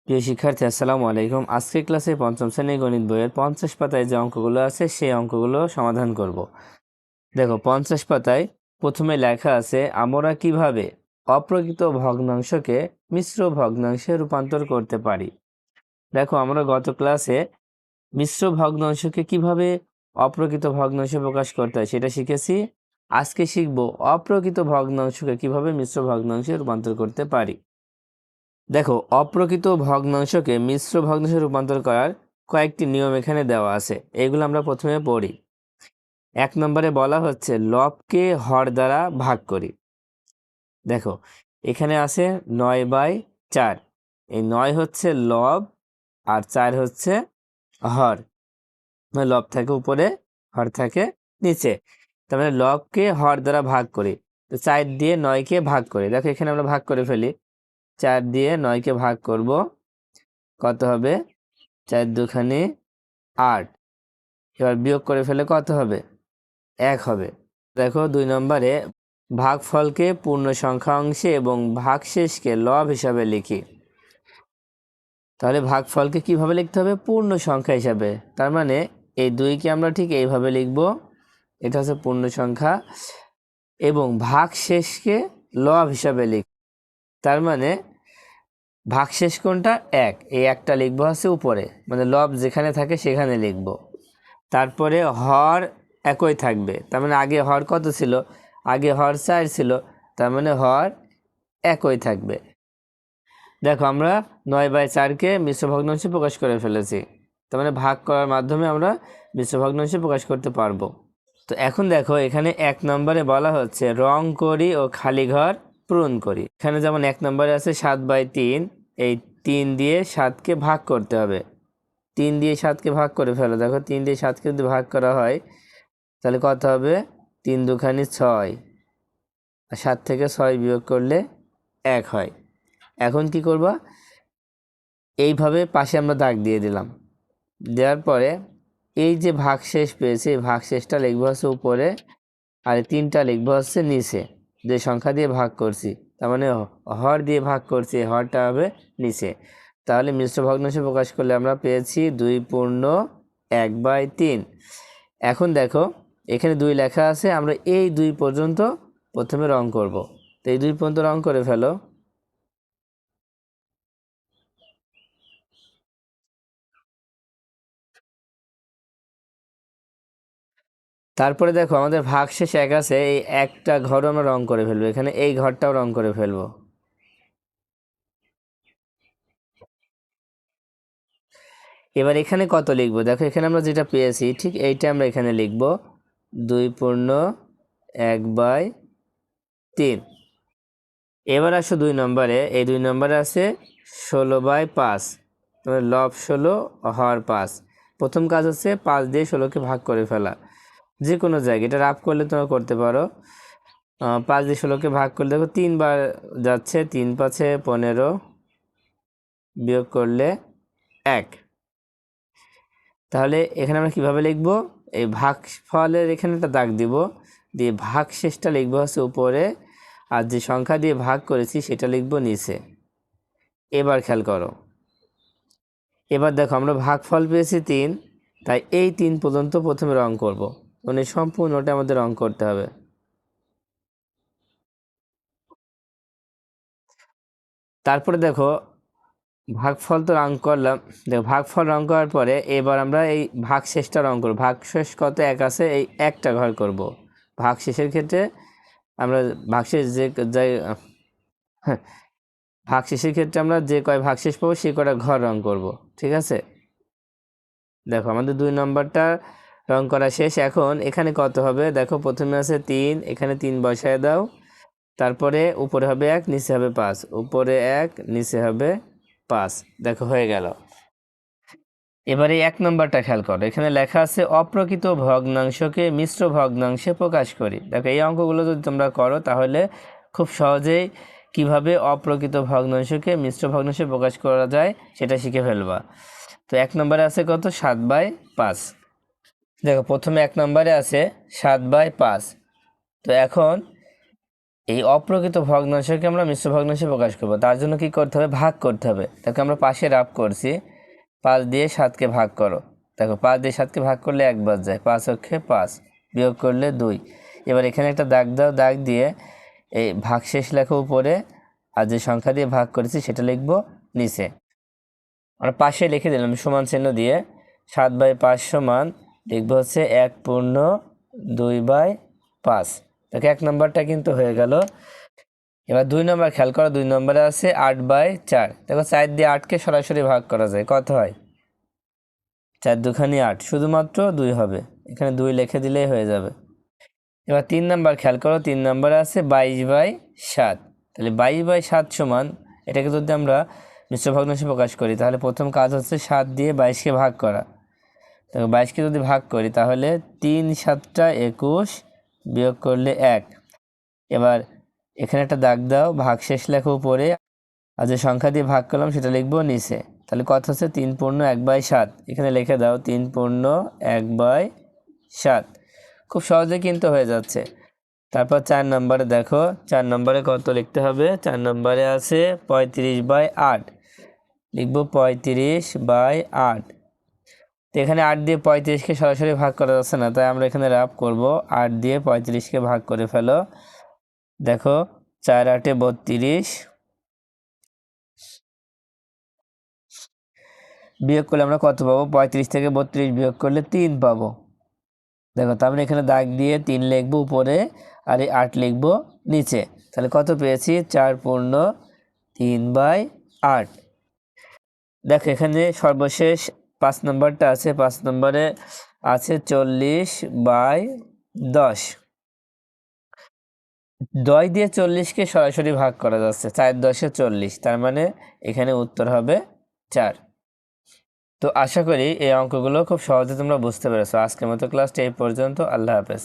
প্রিয় শিক্ষার্থী, আসসালামু আলাইকুম। আজকের ক্লাসে পঞ্চম শ্রেণীর গণিত বইয়ের 50 পাতায় যে অঙ্কগুলো আছে সেই অঙ্কগুলো সমাধান করব। দেখো, 50 পাতায় প্রথমে লেখা আছে আমরা কিভাবে অপ্রকৃত ভগ্নাংশকে মিশ্র ভগ্নাংশে রূপান্তর করতে পারি। দেখো, আমরা গত ক্লাসে মিশ্র ভগ্নাংশকে কিভাবে অপ্রকৃত ভগ্নাংশে প্রকাশ করতে হয় সেটা শিখেছি। আজকে শিখব অপ্রকৃত ভগ্নাংশকে কিভাবে মিশ্র ভগ্নাংশে রূপান্তর করতে পারি। দেখো, অপ্রকৃত ভগ্নাংশকে মিশ্র ভগ্নাংশে রূপান্তর করার কয়েকটি নিয়ম এখানে দেওয়া আছে। এগুলো আমরা প্রথমে পড়ি। 1 নম্বরে বলা হচ্ছে লবকে হর দ্বারা ভাগ করি। দেখো, এখানে আছে 9/4। এই 9 হচ্ছে লব আর 4 হচ্ছে হর। লব থাকে উপরে, হর থাকে নিচে। তার মানে লবকে হর দ্বারা ভাগ করি। তো 4 দিয়ে 9কে ভাগ করি। দেখো, এখানে আমরা ভাগ করে ফেলি। 4 দিয়ে 9কে ভাগ করব, কত হবে? 4 দুখানি 8। এবার বিয়োগ করে ফেলে কত হবে? 1 হবে। দেখো, 2 নম্বরে ভাগফলকে পূর্ণ সংখ্যা অংশে এবং ভাগশেষকে লব হিসাবে লিখি। তাহলে ভাগফলকে কিভাবে লিখতে হবে? পূর্ণ সংখ্যা হিসাবে। তার মানে এই 2কে আমরা ঠিক এইভাবে লিখব, এটা হচ্ছে পূর্ণ সংখ্যা, এবং ভাগশেষকে লব হিসাবে লিখ। তার মানে ভাগশেষ কোনটা? 1। এই 1টা লিখবো হচ্ছে উপরে, মানে লব যেখানে থাকে সেখানে লিখব। তারপরে হর একই থাকবে। তার মানে আগে হর কত ছিল? আগে হর 4 ছিল, তার মানে হর একই থাকবে। দেখো, আমরা 9/4কে মিশ্র ভগ্নাংশে প্রকাশ করে ফেলেছি। তার মানে ভাগ করার মাধ্যমে আমরা মিশ্র ভগ্নাংশে প্রকাশ করতে পারবো। তো এখন দেখো, এখানে 1 নম্বরে বলা হচ্ছে রং করি ও খালি ঘর পূরণ করি। এখানে যেমন 1 নম্বরে আছে 7/3। এই 3 দিয়ে 7কে ভাগ করতে হবে। 3 দিয়ে 7কে ভাগ করে ফেলো। দেখো, 3 দিয়ে 7কে যদি ভাগ করা হয় তাহলে কত হবে? 3 দুখানি 6, আর 7 থেকে 6 বিয়োগ করলে 1 হয়। এখন কি করবা? এইভাবে পাশে আমরা দাগ দিয়ে দিলাম। দেওয়ার পরে এই যে ভাগশেষ পেয়েছি, এই ভাগশেষটা লিখবো হচ্ছে উপরে, আর 3টা লিখবো হচ্ছে নিচে। যে সংখ্যা দিয়ে ভাগ করছি, তার মানে হর দিয়ে ভাগ করছি, হরটা হবে নিচে। তাহলে মিশ্র ভগ্নাংশে প্রকাশ করলে আমরা পেয়েছি 2/1/3। এখন দেখো, এখানে 2 লেখা আছে, আমরা এই 2 পর্যন্ত প্রথমে রং করব। তো এই 2 পর্যন্ত রং করে ফেলো। তারপরে দেখো, আমাদের ভাগশেষ 1 আছে, এই একটা ঘরও আমরা রং করে ফেলবো। এখানে এই ঘরটাও রং করে ফেলবো। এবার এখানে কত লিখবো? দেখো, এখানে আমরা যেটা পেয়েছি ঠিক এইটা আমরা এখানে লিখব, 2/1/3। এবার আসো 2 নম্বরে। এই 2 নম্বরে আছে 16/5। তোমার লব 16, হর 5। প্রথম কাজ হচ্ছে 5 দিয়ে 16কে ভাগ করে ফেলা। যে কোনো জায়গায় এটা রাফ করলে তোমরা করতে পারো। 5 দিয়ে 16কে ভাগ করলে দেখো 3 বার যাচ্ছে, 3×5 = 15, বিয়োগ করলে 1। তাহলে এখানে আমরা কিভাবে লিখব? এই ভাগফলের এখানে একটা দাগ দিব, দিয়ে ভাগশেষটা লিখবো হচ্ছে উপরে, আর যে সংখ্যা দিয়ে ভাগ করেছি সেটা লিখবো নিচে। এবার খেয়াল করো, এবার দেখো আমরা ভাগফল পেয়েছি 3, তাই এই 3 পর্যন্ত প্রথমে রং করব, মানে সম্পূর্ণটা আমাদের রং করতে হবে। তারপরে দেখো, ভাগফল তো রং করলাম। দেখো, ভাগফল রং করার পরে এবার আমরা এই ভাগশেষটা রং করব। ভাগশেষ কত? 1 আছে, এই একটা ঘর করব। ভাগশেষের ক্ষেত্রে আমরা ভাগশেষ যে ভাগশেষের ক্ষেত্রে আমরা যে কয় ভাগশেষ পাবো সেই কয়টা ঘর রং করব। ঠিক আছে? দেখো, আমাদের 2 নম্বরটা রং করা শেষ। এখন এখানে কত হবে? দেখো, প্রথমে আছে 3, এখানে 3 বসায় দাও। তারপরে উপরে হবে 1, নিচে হবে 5। উপরে 1, নিচে হবে 5। দেখো, হয়ে গেল। এবারে 1 নম্বরটা খেয়াল করো। এখানে লেখা আছে অপ্রকৃত ভগ্নাংশকে মিশ্র ভগ্নাংশে প্রকাশ করি। দেখো, এই অঙ্কগুলো যদি তোমরা করো তাহলে খুব সহজেই কিভাবে অপ্রকৃত ভগ্নাংশকে মিশ্র ভগ্নাংশে প্রকাশ করা যায় সেটা শিখে ফেলবা। তো 1 নম্বরে আছে কত? 7/5। দেখো, প্রথমে 1 নম্বরে আছে 7/5। তো এখন এই অপ্রকৃত ভগ্নাংশকে আমরা মিশ্র ভগ্নাংশে প্রকাশ করব। তার জন্য কি করতে হবে? ভাগ করতে হবে। দেখো আমরা পাশে রাফ করছি, 5 দিয়ে 7কে ভাগ করো। দেখো 5 দিয়ে 7কে ভাগ করলে 1 বাদ যায়, 5 অক্ষে 5, বিয়োগ করলে 2। এবার এখানে একটা দাগ দাও, দাগ দিয়ে এই ভাগশেষ লেখো উপরে, আর যে সংখ্যা দিয়ে ভাগ করেছি সেটা লিখবো নিচে। আমরা পাশে লিখে দিলাম সমান চিহ্ন দিয়ে। 7/5 সমান লিখবো হচ্ছে 1/2/5। দেখো 1 নম্বরটা কিন্তু হয়ে গেল। এবার 2 নম্বর খেয়াল করো, 2 নম্বরে আছে 8/4। দেখো 4 দিয়ে 8কে সরাসরি ভাগ করা যায়, কত হয়? 4 দুখানি 8, শুধুমাত্র 2 হবে, এখানে 2 লিখে দিলেই হয়ে যাবে। এবার 3 নম্বর খেয়াল করো, 3 নম্বরে আছে 22/7। তাহলে 22/7 সমান, এটাকে যদি আমরা মিশ্র ভগ্নাংশে প্রকাশ করি তাহলে প্রথম কাজ হচ্ছে 7 দিয়ে 22কে ভাগ করা। দেখো 22কে যদি ভাগ করি তাহলে 3 7টা 21, বিয়োগ করলে 1। এবার এখানে একটা দাগ দাও, ভাগশেষ লেখো উপরে, আর যে সংখ্যা দিয়ে ভাগ করলাম সেটা লিখবো নিচে। তাহলে কত হচ্ছে? 3 পূর্ণ 1/7। এখানে লিখে দাও 3 পূর্ণ 1/7। খুব সহজে কিন্তু হয়ে যাচ্ছে। তারপর 4 নম্বরে দেখো, 4 নম্বরে কত লিখতে হবে? 4 নম্বরে আছে 35/8, লিখবো 35/8। তো এখানে 8 দিয়ে 35কে সরাসরি ভাগ করা যাচ্ছে না, তাই আমরা এখানে রাফ করব। 8 দিয়ে 35কে ভাগ করে ফেলো। দেখো 4 8 32, বিয়োগ করলে আমরা কত পাবো? 35 থেকে 32 বিয়োগ করলে 3 পাবো। দেখো তার মানে এখানে দাগ দিয়ে 3 লিখবো উপরে, আর এই 8 লিখবো নিচে। তাহলে কত পেয়েছি? 4 পূর্ণ 3/8। দেখো এখানে সর্বশেষ 5 নম্বরটা আছে, 5 নম্বরে আছে 40/10। 10 দিয়ে 40কে সরাসরি ভাগ করা যাচ্ছে, 4 10 40, তার মানে এখানে উত্তর হবে 4। তো আশা করি এই অঙ্কগুলো খুব সহজে তোমরা বুঝতে পেরেছো। আজকের মতো ক্লাসটা এই পর্যন্ত। আল্লাহ হাফেজ।